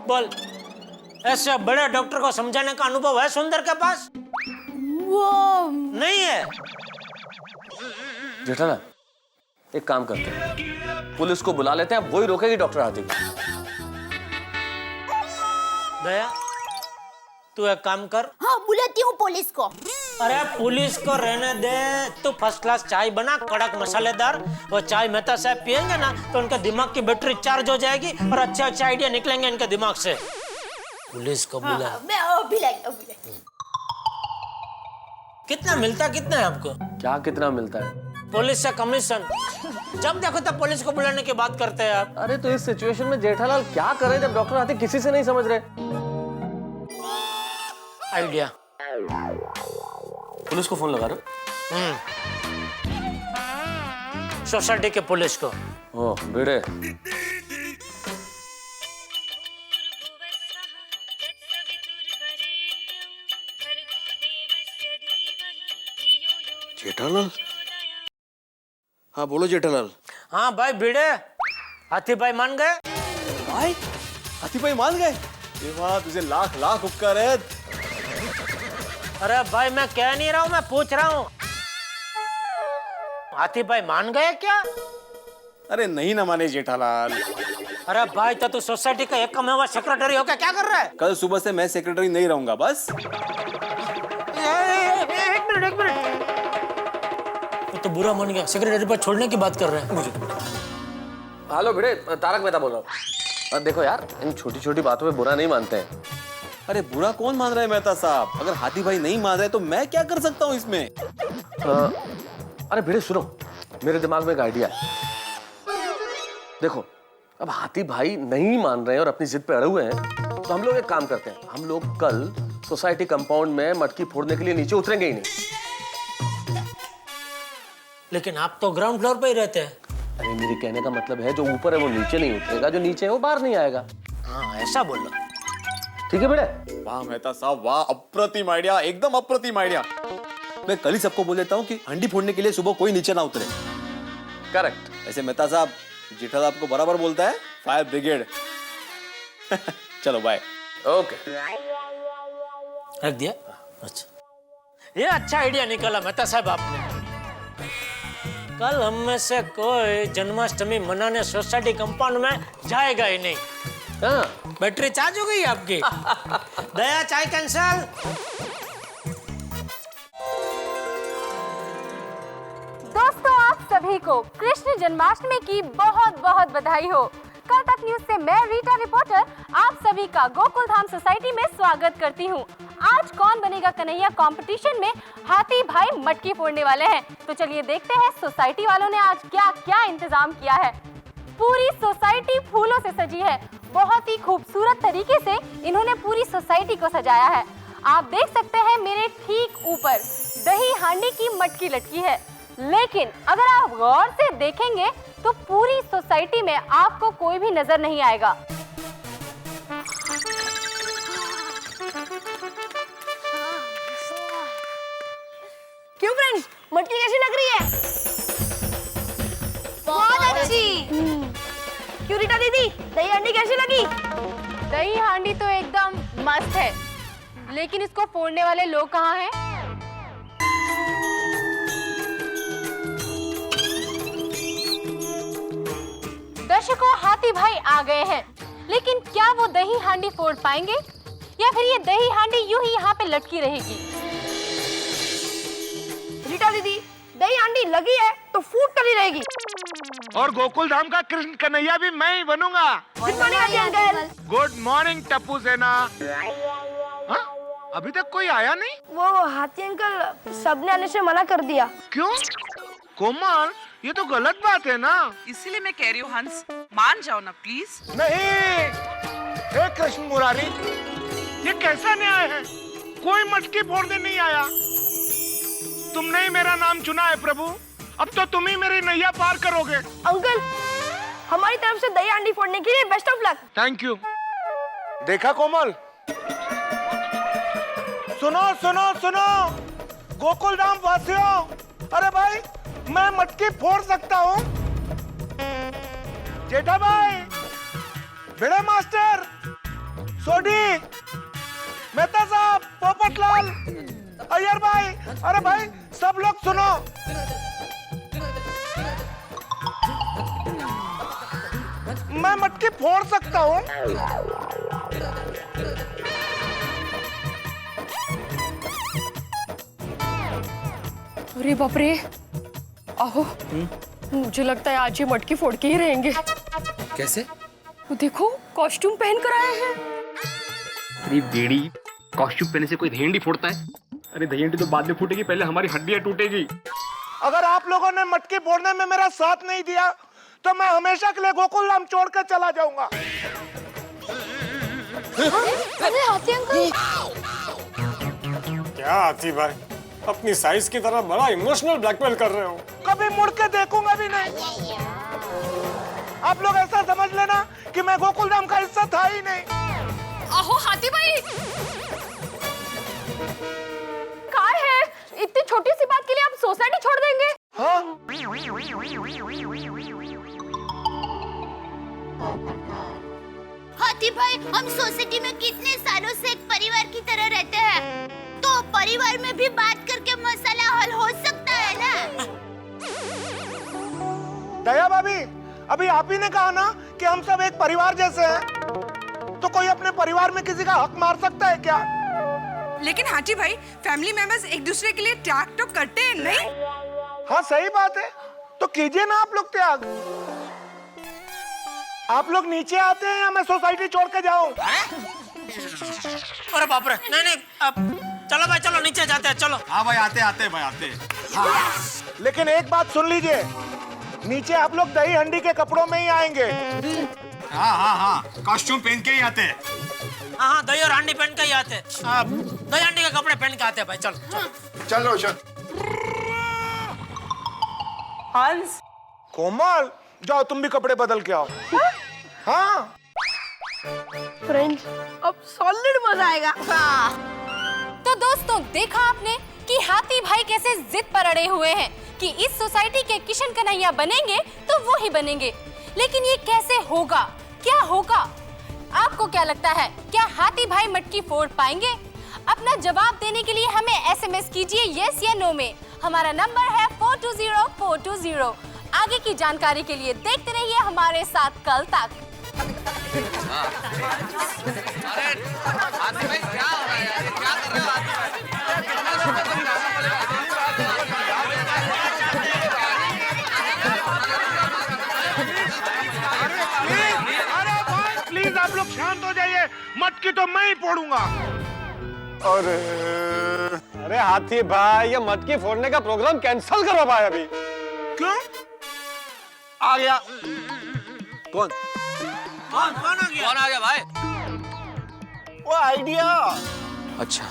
बोल, ऐसे बड़े डॉक्टर को समझाने का अनुभव है सुंदर के पास? वो नहीं है। जेठालाल, एक काम करते हैं, पुलिस को बुला लेते हैं, वही रोकेगी डॉक्टर हाथी को। दया, तू एक काम कर। हाँ, बुलाती हूँ पुलिस को। अरे पुलिस को रहने दे, तू फर्स्ट क्लास चाय बना, कड़क मसालेदार। वो चाय मेहता साहब पियेंगे ना तो उनके दिमाग की बैटरी चार्ज हो जाएगी और अच्छे अच्छे आइडिया निकलेंगे इनके दिमाग से। पुलिस को बुला। मैं अभी लाई। कितना मिलता, कितना है आपको? क्या कितना मिलता है? पुलिस से कमीशन। जब देखो तब पुलिस को बुलाने की बात करते हैं आप। अरे तो इस सिचुएशन में जेठालाल क्या करें जब डॉक्टर हाथी किसी से नहीं समझ रहे? आइडिया। पुलिस को फोन लगा रहे? सोसाइटी के पुलिस को। ओ बेड़े। जेठालाल, हाँ बोलो जेठालाल। हाँ भाई भिड़े, हाथी भाई मान गए? भाई, हाथी भाई मान गए? ये बात तुझे लाख लाख उपकार है। अरे भाई, मैं कह नहीं रहा हूँ, मैं पूछ रहा हूँ। हाथी भाई मान गए क्या? अरे नहीं ना माने जेठालाल। अरे भाई, तो तू सोसाइटी का एकमेव सेक्रेटरी होकर क्या कर रहा है? कल सुबह से मैं सेक्रेटरी नहीं रहूंगा, बस। एक मिनट। तो बुरा मान गया, सेक्रेटरी पर छोड़ने की बात कर रहे हैं मुझे। हेलो भिड़े, तारक मेहता बोल रहा हूँ। देखो यार, इन छोटी छोटी बातों में बुरा नहीं मानते हैं। अरे बुरा कौन मान रहा है मेहता साहब? अगर हाथी भाई नहीं मान रहे तो मैं क्या कर सकता हूँ इसमें? अरे भिड़े सुनो, मेरे दिमाग में एक आइडिया है। देखो, अब हाथी भाई नहीं मान रहे हैं और अपनी जिद पे अड़े हुए हैं, तो हम लोग एक काम करते हैं, हम लोग कल सोसाइटी कंपाउंड में मटकी फोड़ने के लिए नीचे उतरेंगे ही नहीं। लेकिन आप तो ग्राउंड फ्लोर पे ही रहते हैं। अरे मेरे कहने का मतलब है, जो ऊपर है वो नीचे नहीं उतरेगा, जो नीचे है वो बाहर नहीं आएगा। हाँ, ऐसा बोलो। ठीक है बेटे? वाह मेहता साहब, वाह, अप्रतिम आइडिया, एकदम अप्रतिम आइडिया। मैं कल ही सबको बोल देता हूँ कि हंडी फोड़ने के लिए सुबह कोई नीचे ना उतरे। करेक्ट। ऐसे मेहता साहब, जेठालाल आपको बराबर बोलता है, फायर ब्रिगेड। चलो बाय। ओके, रख दिया। अच्छा, ये अच्छा आइडिया निकाला मेहता साहब आपने। कल हम में से कोई जन्माष्टमी मनाने सोसाइटी कंपाउंड में जाएगा ही नहीं। हाँ, बैटरी चार्ज हो गई आपकी। दया, चाय कैंसल। दोस्तों, आप सभी को कृष्ण जन्माष्टमी की बहुत बहुत बधाई हो। कल तक न्यूज से मैं रीटा रिपोर्टर आप सभी का गोकुल धाम सोसाइटी में स्वागत करती हूँ। आज कौन बनेगा कन्हैया कंपटीशन में हाथी भाई मटकी फोड़ने वाले हैं, तो चलिए देखते हैं सोसाइटी वालों ने आज क्या क्या इंतजाम किया है। पूरी सोसाइटी फूलों से सजी है। बहुत ही खूबसूरत तरीके से इन्होंने पूरी सोसाइटी को सजाया है। आप देख सकते हैं मेरे ठीक ऊपर दही हांडी की मटकी लटकी है, लेकिन अगर आप गौर से देखेंगे तो पूरी सोसाइटी में आपको कोई भी नजर नहीं आएगा। क्यों फ्रेंड्स, मटकी कैसी लग रही है? बहुत अच्छी। क्यों रीटा दीदी, दही हांडी कैसी लगी? दही हांडी तो एकदम मस्त है, लेकिन इसको फोड़ने वाले लोग कहाँ हैं? दर्शकों, हाथी भाई आ गए हैं, लेकिन क्या वो दही हांडी फोड़ पाएंगे या फिर ये दही हांडी यूं ही यहाँ पे लटकी रहेगी? रीटा दीदी, दही हांडी लगी है तो फूट कर ही रहेगी। और गोकुल धाम का कृष्ण कन्हैया भी मैं ही बनूंगा। गुड मॉर्निंग हाथी अंकल। गुड मॉर्निंग टप्पू सेना। हाँ? अभी तक कोई आया नहीं? वो हाथी अंकल सबने आने से मना कर दिया। क्यों? कोमल, ये तो गलत बात है ना। इसीलिए मैं कह रही हूँ हंस, मान जाओ ना प्लीज। नहीं, हे कृष्ण मुरारी, ये कैसा न्याय है? कोई मटकी फोड़ने नहीं आया। तुमने ही मेरा नाम चुना है प्रभु, अब तो तुम ही मेरी नैया पार करोगे। अंकल, हमारी तरफ से दही हांडी फोड़ने के लिए best of luck. Thank you. देखा कोमल, सुनो सुनो सुनो गोकुल धाम वासियों, अरे भाई मैं मटकी फोड़ सकता हूँ। जेठा भाई, भिड़े मास्टर, सोडी, मेहता साहब, पोपटलाल, अय्यर भाई, अरे भाई सब लोग सुनो। मैं मटकी फोड़ सकता हूँ। अरे बाप रे, आहो, मुझे लगता है आज ये मटकी फोड़ के ही रहेंगे। कैसे? वो देखो, कॉस्ट्यूम पहन कर आए हैं। अरे बेड़ी, कॉस्ट्यूम पहने से कोई दही हांडी फोड़ता है? अरे दही हांडी तो बाद में फूटेगी, पहले हमारी हड्डियां टूटेगी। अगर आप लोगों ने मटकी फोड़ने में मेरा साथ नहीं दिया तो मैं हमेशा के लिए गोकुल धाम छोड़कर चला जाऊंगा। अरे हाथी अंकल, क्या हाथी भाई, अपनी साइज की तरह बड़ा इमोशनल ब्लैकमेल कर रहे हो। कभी मुड़ के देखूंगा भी नहीं। आप लोग ऐसा समझ लेना कि मैं गोकुल धाम का हिस्सा था ही नहीं। आहो हाथी भाई, क्या है? इतनी छोटी सी बात के लिए आप सोसाइटी छोड़ देंगे? हाँ? हाथी भाई, हम सोसाइटी में कितने सालों से एक परिवार की तरह रहते हैं, तो परिवार में भी बात करके मसला हल हो सकता है ना? दया भाभी, अभी आप ही ने कहा ना कि हम सब एक परिवार जैसे हैं, तो कोई अपने परिवार में किसी का हक मार सकता है क्या? लेकिन हाथी भाई, फैमिली मेंबर्स एक दूसरे के लिए त्याग तो करते हैं नहीं? हाँ सही बात है, तो कीजिए ना आप लोग त्याग। आप लोग नीचे आते हैं या मैं सोसाइटी छोड़ के जाऊं? अरे बाप रे, नहीं नहीं, अब चलो भाई, चलो नीचे जाते हैं, चलो। हाँ भाई, आते आते भाई आते। हाँ। लेकिन एक बात सुन लीजिए, नीचे आप लोग दही हंडी के कपड़ों में ही आएंगे। हाँ हाँ हाँ, कॉस्ट्यूम पहन के ही आते हैं। हाँ, दही और हांडी पहन के ही आते हैं। दही हांडी के कपड़े पहन के आते हैं भाई, चलो। चल रोशन। हंस, कोमल, जाओ तुम भी कपड़े बदल के आओ। हाँ फ्रेंड्स, अब सॉलिड मजा आएगा। तो दोस्तों, देखा आपने कि हाथी भाई कैसे जिद पर अड़े हुए हैं कि इस सोसाइटी के किशन कन्हैया बनेंगे तो वो ही बनेंगे। लेकिन ये कैसे होगा, क्या होगा? आपको क्या लगता है, क्या हाथी भाई मटकी फोड़ पाएंगे? अपना जवाब देने के लिए हमें एसएमएस कीजिए यस या नो में। हमारा नंबर है 420420। आगे की जानकारी के लिए देखते रहिए हमारे साथ कल तक। प्लीज आप लोग शांत हो जाइए, मटकी तो मैं ही फोड़ूंगा। अरे हाथी भाई, ये मटकी फोड़ने का प्रोग्राम कैंसिल करो भाई अभी। क्यों? आ गया। कौन आ गया? कौन आ गया भाई? वो आइडिया। अच्छा,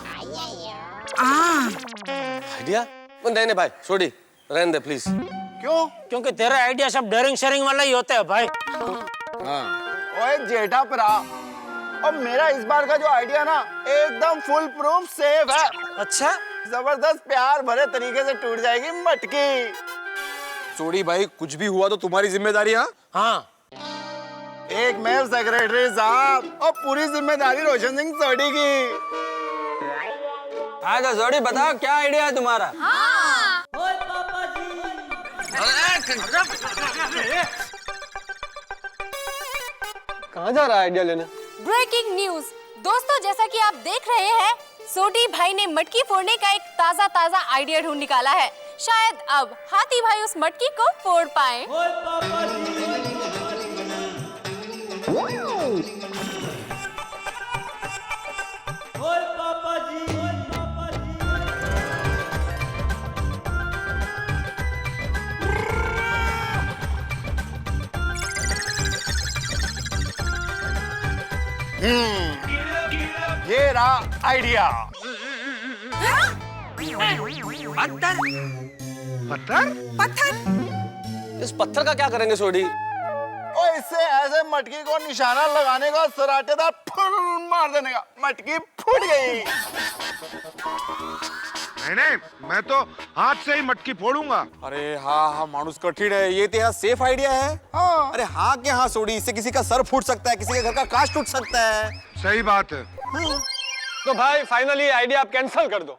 आइडिया? नहीं नहीं भाई, छोड़ी, रहने दे प्लीज। क्यों? क्योंकि तेरा आइडिया सब डेयरिंग शेयरिंग वाला ही होता है भाई। ओए जेठा परा, और मेरा इस बार का जो आइडिया ना एकदम फुल प्रूफ सेफ है। अच्छा, जबरदस्त प्यार भरे तरीके से टूट जाएगी मटकी। सोडी भाई, कुछ भी हुआ तो तुम्हारी जिम्मेदारी है। हाँ, एक मेल सेक्रेटरी साहब और पूरी जिम्मेदारी रोशन सिंह सोडी की। हाँ तो सोडी बताओ क्या आइडिया है तुम्हारा? कहाँ जा रहा है आइडिया लेने? ब्रेकिंग न्यूज दोस्तों, जैसा कि आप देख रहे हैं, सोडी भाई ने मटकी फोड़ने का एक ताजा आइडिया ढूंढ निकाला है। शायद अब हाथी भाई उस मटकी को फोड़ पाए। ये रहा आइडिया। पत्थर? पत्थर? पत्थर? इस पत्थर का क्या करेंगे सोडी? और इससे ऐसे मटकी को निशाना लगाने का, सराटेदार फुल मार देने का। मटकी फूट गई। नहीं, मैं तो हाथ से ही मटकी फोड़ूंगा। अरे हाँ मानुस कठिन है, ये तो सेफ आइडिया है। हाँ। अरे हाँ के हाँ सोडी, इससे किसी का सर फूट सकता है, किसी के घर का कांच टूट सकता है। सही बात है। तो भाई फाइनली आइडिया आप कैंसिल कर दो।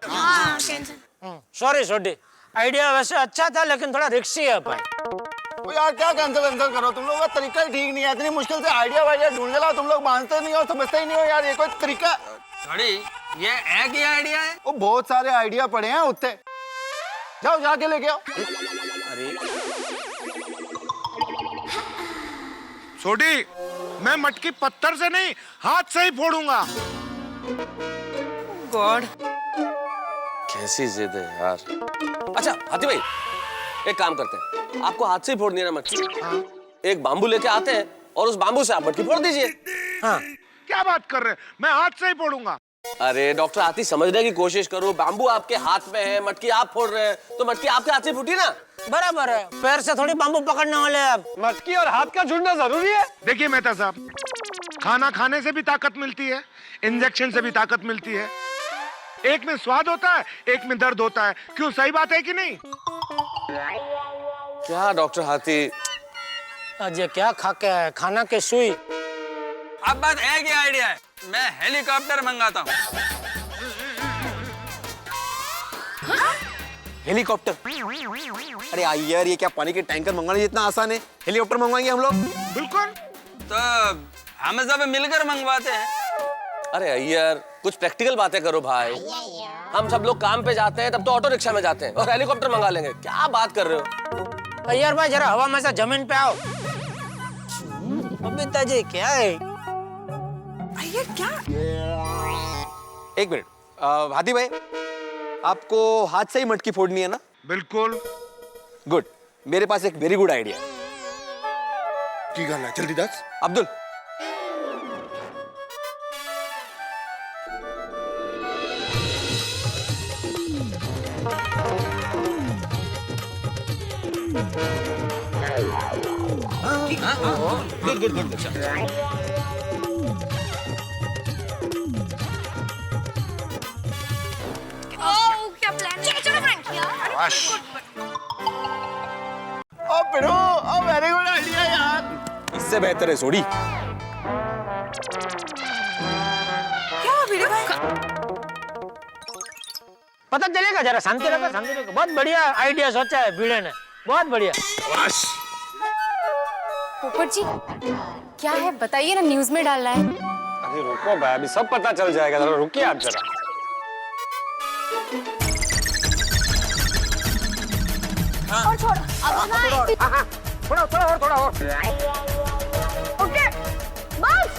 सॉरी सोडी, आइडिया वैसे अच्छा था लेकिन थोड़ा रिस्की है भाई। तो यार क्या कैंसिल करो, तुम लोगों का तरीका ही ठीक नहीं है। इतनी मुश्किल से आइडिया ढूंढ के लाओ, तुम लोग मानते नहीं हो, समझते ही नहीं हो यार, ये कोई तरीका। सोडी ये एक ही आइडिया है? वो बहुत सारे आइडिया पड़े हैं उत्ते, जाओ जाके लेके आओ। सोडी, मैं मटकी पत्थर से नहीं हाथ से ही फोड़ूंगा। गॉड, कैसी जिद है यार। अच्छा हाथी भाई, एक काम करते हैं, आपको हाथ से ही फोड़नी है ना मटकी? एक बाम्बू लेके आते हैं और उस बाम्बू से आप मटकी फोड़ दीजिए। हाँ। क्या बात कर रहे हैं, मैं हाथ से ही फोड़ूंगा। अरे डॉक्टर हाथी, समझने की कोशिश करो, बाम्बू आपके हाथ में है, मटकी आप फोड़ रहे हैं, तो मटकी आपके हाथ से फूटी ना। बराबर है, पैर से थोड़ी बाम्बू पकड़ने वाले हैं आप। मटकी और हाथ का जुड़ना जरूरी है। देखिए मेहता साहब, खाना खाने से भी ताकत मिलती है, इंजेक्शन से भी ताकत मिलती है। एक में स्वाद होता है, एक में दर्द होता है। क्यों, सही बात है कि नहीं? क्या डॉक्टर हाथी, आज ये क्या खा के है, खाना के सुई। अब बात एक ही आइडिया है, मैं हेलीकॉप्टर मंगाता हूँ। हेलीकॉप्टर? अरे यार, ये क्या पानी के टैंकर मंगवाने जितना आसान है, हेलीकॉप्टर मंगवाएंगे हम लोग। बिल्कुल। तो हम सब मिलकर मंगवाते हैं। अरे यार कुछ प्रैक्टिकल बातें करो भाई। हम सब लोग काम पे जाते हैं तब तो ऑटो रिक्शा में जाते हैं, और हेलीकॉप्टर मंगा लेंगे। क्या बात कर रहे हो यार भाई, जरा हवा में से जमीन पे आओ। बबीता जी क्या है ये क्या? एक मिनट, हाथी भाई, आपको हाथ से ही मटकी फोड़नी है ना? बिल्कुल। गुड, मेरे पास एक वेरी गुड आइडिया। की गल है, जल्दी दस। अब्दुल, क्या प्लान है? चलो फ्रेंड। वेरी गुड आइडिया यार। इससे बेहतर है सोडी। क्या हुआ भिड़े भाई? पता चलेगा, जरा शांति रखो, शांति रखो। बहुत बढ़िया आइडिया सोचा है भिड़े ने, बहुत बढ़िया। पोपट जी क्या है बताइए ना, न्यूज में डालना है। अरे रुको भाई, अभी सब पता चल जाएगा, जरा रुकिए आप जरा। और छोड़, अब ना थोड़ा और। ओके बस।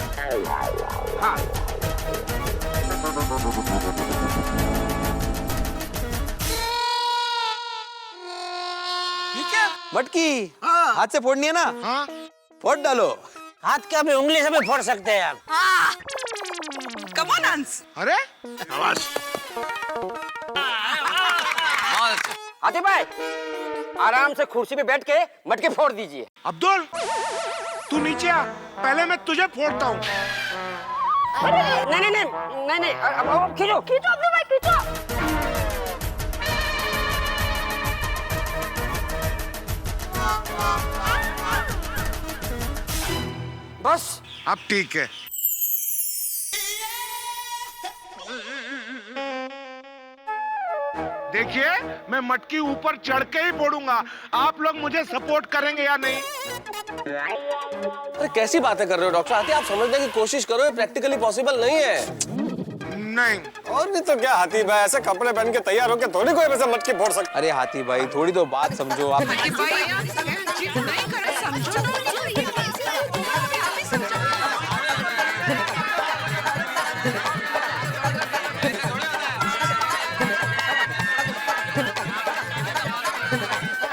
हाँ। ये क्या? मटकी हाथ से फोड़नी है ना? हाँ। फोड़ डालो। हाथ क्या भी, उंगली से भी फोड़ सकते हैं आप। कम ऑन हंस। अरे हाथी भाई, आराम से कुर्सी पे बैठ के मटके फोड़ दीजिए। अब्दुल, तू नीचे आ, पहले मैं तुझे फोड़ता हूँ। नहीं, अब खींचो खींचो अब्दुल भाई, खींचो। बस अब ठीक है। देखिए, मैं मटकी ऊपर चढ़ के ही फोड़ूंगा। आप लोग मुझे सपोर्ट करेंगे या नहीं? अरे कैसी बातें कर रहे हो डॉक्टर हाथी, आप समझने की कोशिश करो, ये प्रैक्टिकली पॉसिबल नहीं है। नहीं। और नहीं तो क्या हाथी भाई, ऐसे कपड़े पहन के तैयार होके थोड़ी कोई वैसे मटकी फोड़ सकता। अरे हाथी भाई थोड़ी तो बात समझो आप।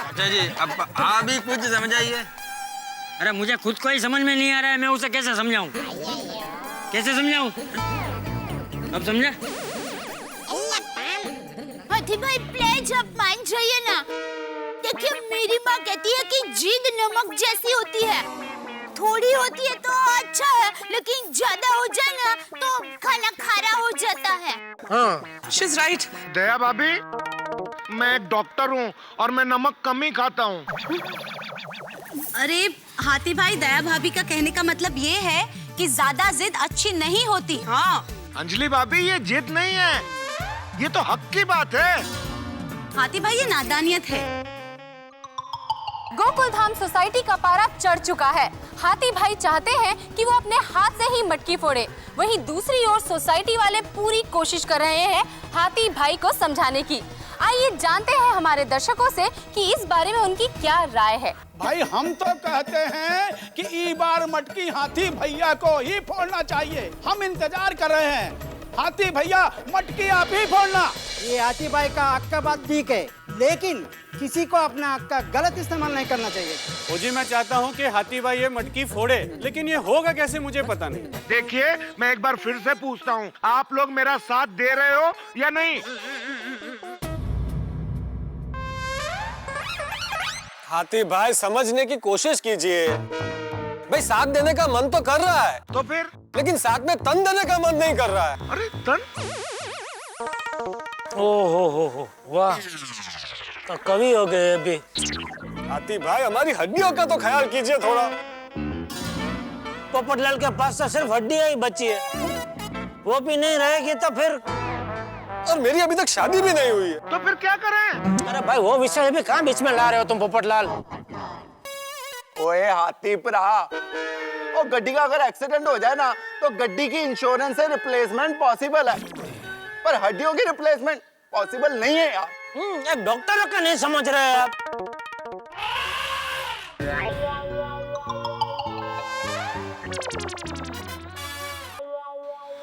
अच्छा जी, अब आप भी कुछ समझाइए। अरे मुझे खुद को ही समझ में नहीं आ रहा है, मैं उसे कैसे समझाऊं? कैसे समझाऊं? अब समझा? हाथी भाई प्लीज आप मान जाइए ना। देखिए मेरी माँ कहती है कि जिद नमक जैसी होती है, थोड़ी होती है तो अच्छा है, लेकिन ज्यादा हो जाए ना तो खाना खारा हो जाता है। हाँ, शी इज राइट। दया भाभी, मैं एक डॉक्टर हूँ और मैं नमक कम ही खाता हूँ। अरे हाथी भाई, दया भाभी का कहने का मतलब ये है कि ज्यादा जिद अच्छी नहीं होती। हाँ अंजलि भाभी, ये जिद नहीं है, ये तो हक की बात है। हाथी भाई, ये नादानियत है। गोकुल धाम सोसाइटी का पारा चढ़ चुका है। हाथी भाई चाहते हैं कि वो अपने हाथ से ही मटकी फोड़े। वहीं दूसरी ओर सोसाइटी वाले पूरी कोशिश कर रहे हैं हाथी भाई को समझाने की। आइए जानते हैं हमारे दर्शकों से कि इस बारे में उनकी क्या राय है। भाई हम तो कहते हैं कि ई बार मटकी हाथी भैया को ही फोड़ना चाहिए। हम इंतजार कर रहे हैं। हाथी भैया मटकी आप ही फोड़ना। ये हाथी भाई का हक का बात ठीक है, लेकिन किसी को अपना हक का गलत इस्तेमाल नहीं करना चाहिए। ओ जी, मैं चाहता हूँ कि हाथी भाई ये मटकी फोड़े, लेकिन ये होगा कैसे मुझे पता नहीं। देखिए, मैं एक बार फिर से पूछता हूँ, आप लोग मेरा साथ दे रहे हो या नहीं? हाथी भाई समझने की कोशिश कीजिए। भाई साथ देने का मन तो कर रहा है, तो फिर? लेकिन साथ में तन देने का मन नहीं कर रहा है। अरे तन? हो वाह, तो कवि हो गए अभी। हाथी भाई हमारी हड्डियों का तो ख्याल कीजिए थोड़ा। पोपटलाल के पास तो सिर्फ हड्डियां ही बची है, वो भी नहीं रहेगी तो फिर। और मेरी अभी तक शादी भी नहीं हुई है, तो फिर क्या करें? अरे भाई वो विषय भी कहाँ बीच में ला रहे हो तुम पोपटलाल? ओए हाथी भरा, ओ गड्डी का अगर एक्सीडेंट हो जाए ना तो गड्डी की इंश्योरेंस से रिप्लेसमेंट पॉसिबल है, पर हड्डियों की रिप्लेसमेंट पॉसिबल नहीं है यार। एक डॉक्टर का नहीं समझ रहे आप।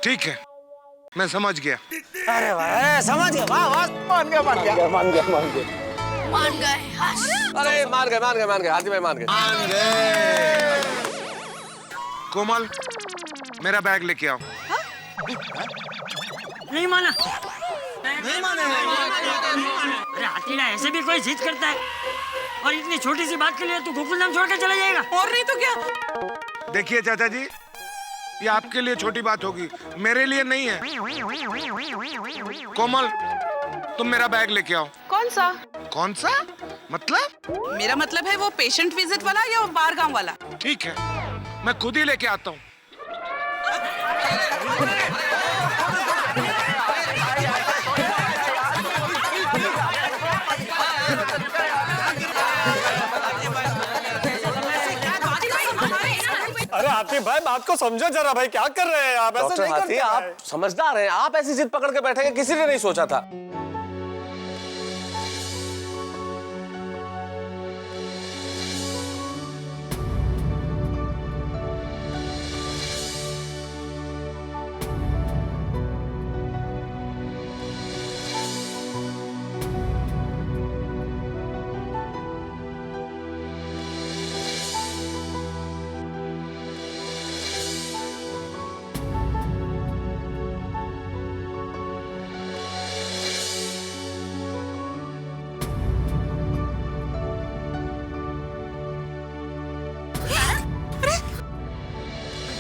ठीक है, मैं समझ गया। अरे वाह, समझ गया, वाह वाह, मान गया। मान गए। अरे मान गए हाथी भाई मान गए। कोमल, मेरा बैग लेके आओ। नहीं माना। अरे हाथीला, ऐसे भी कोई जिद करता है? और इतनी छोटी सी बात के लिए तू गोकुलधाम छोड़ के चला जाएगा? और नहीं तो क्या। देखिए चाचा जी, ये आपके लिए छोटी बात होगी, मेरे लिए नहीं है। कोमल, तुम मेरा बैग लेके आओ। कौन सा? कौन सा मतलब? मेरा मतलब है वो पेशेंट विजिट वाला या बार गांव वाला? ठीक है, मैं खुद ही लेके आता हूँ। अरे हाथी भाई बात को समझो जरा भाई, क्या कर रहे हैं आप? ऐसे डॉक्टर नहीं हाथी, करते आप भाई। समझदार हैं, आप ऐसी जिद पकड़ के बैठेंगे किसी ने नहीं सोचा था।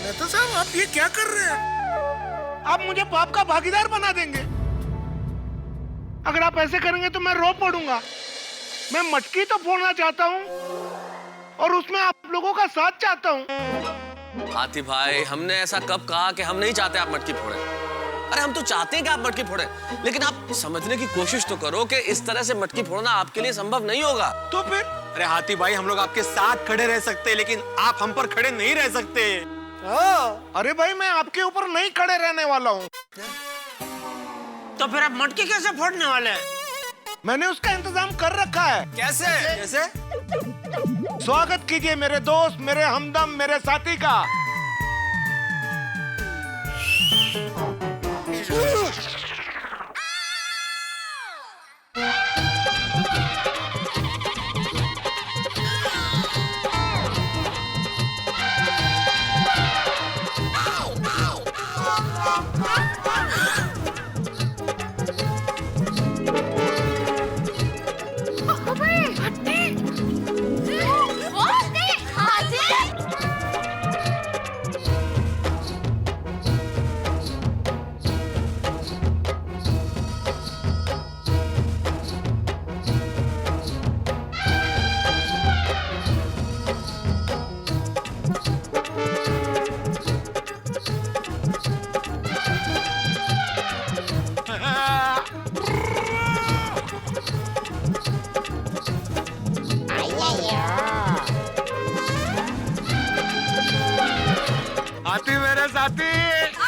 मेहता साहब, आप ये क्या कर रहे हैं? आप मुझे पाप का भागीदार बना देंगे। अगर आप ऐसे करेंगे तो मैं रो पड़ूंगा। मैं मटकी तो फोड़ना चाहता हूँ और उसमें आप लोगों का साथ चाहता हूँ। हाथी भाई, हमने ऐसा कब कहा कि हम नहीं चाहते आप मटकी फोड़े? अरे हम तो चाहते हैं कि आप मटकी फोड़े, लेकिन आप समझने की कोशिश तो करो कि इस तरह से मटकी फोड़ना आपके लिए संभव नहीं होगा। तो फिर? अरे हाथी भाई, हम लोग आपके साथ खड़े रह सकते हैं, लेकिन आप हम पर खड़े नहीं रह सकते। अरे भाई, मैं आपके ऊपर नहीं खड़े रहने वाला हूँ। तो फिर आप मटकी कैसे फोड़ने वाले हैं? मैंने उसका इंतजाम कर रखा है। कैसे? कैसे? स्वागत कीजिए मेरे दोस्त, मेरे हमदम, मेरे साथी का। हाथी मेरे साथी।